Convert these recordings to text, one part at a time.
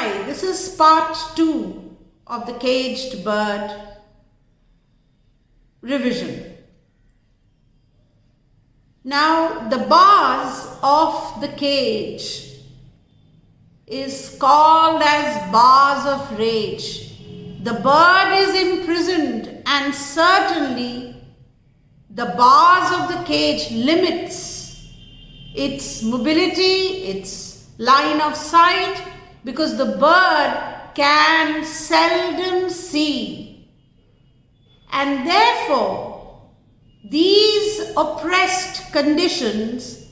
Hi, this is part 2 of the caged bird revision. Now, the bars of the cage is called as bars of rage. The bird is imprisoned, and certainly the bars of the cage limits its mobility, its line of sight, because the bird can seldom see. And therefore, these oppressed conditions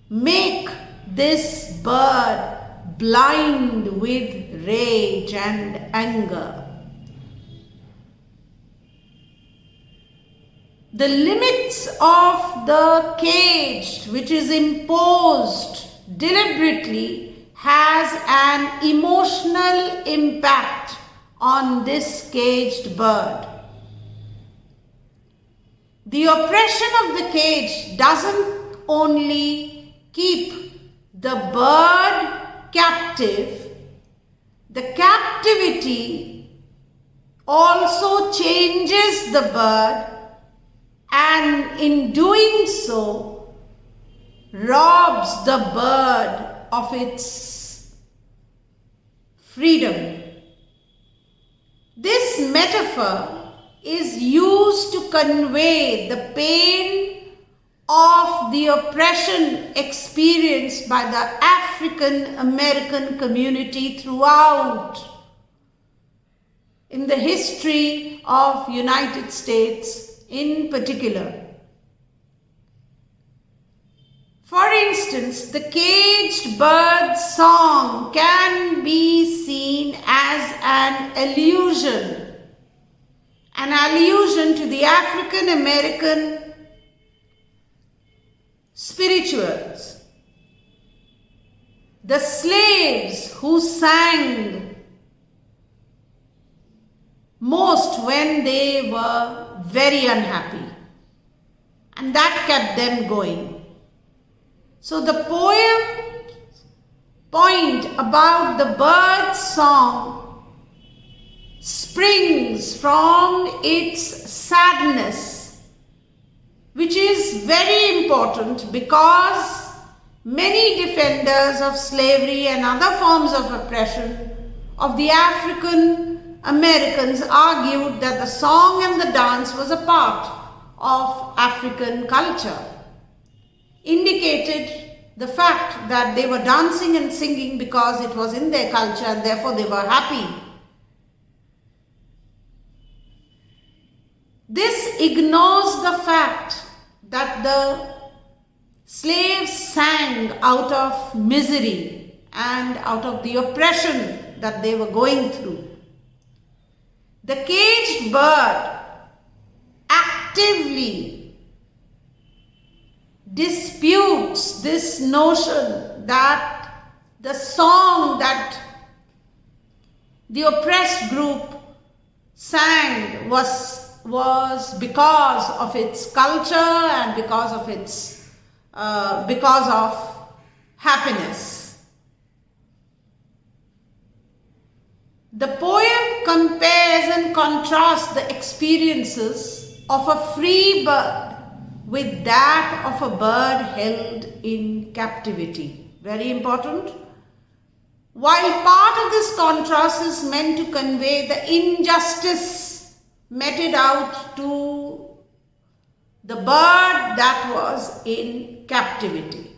make this bird blind with rage and anger. The limits of the cage, which is imposed deliberately, has an emotional impact on this caged bird. The oppression of the cage doesn't only keep the bird captive, the captivity also changes the bird, and in doing so robs the bird of its freedom. This metaphor is used to convey the pain of the oppression experienced by the African American community throughout in the history of United States in particular. For instance, the caged bird song can be seen as an allusion to the African American spirituals, the slaves who sang most when they were very unhappy, and that kept them going. So the point about the bird song springs from its sadness, which is very important because many defenders of slavery and other forms of oppression of the African Americans argued that the song and the dance was a part of African culture, indicated the fact that they were dancing and singing because it was in their culture and therefore they were happy. This ignores the fact that the slaves sang out of misery and out of the oppression that they were going through. The caged bird actively disputes this notion that the song that the oppressed group sang was because of its culture and because of happiness. The poem compares and contrasts the experiences of a free bird with that of a bird held in captivity. Very important. While part of this contrast is meant to convey the injustice meted out to the bird that was in captivity.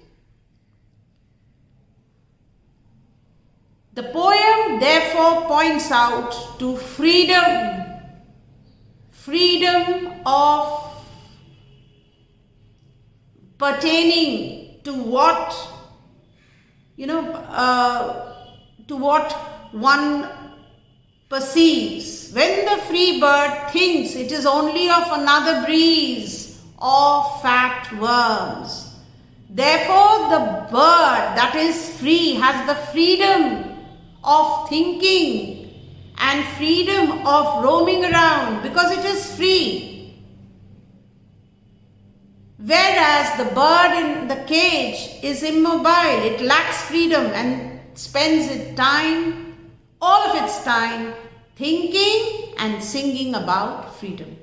The poem therefore points out to freedom of pertaining to what one perceives. When the free bird thinks it is only of another breeze or fat worms, therefore the bird that is free has the freedom of thinking and freedom of roaming around because it is free. Whereas the bird in the cage is immobile, it lacks freedom and spends its time all of its time thinking and singing about freedom.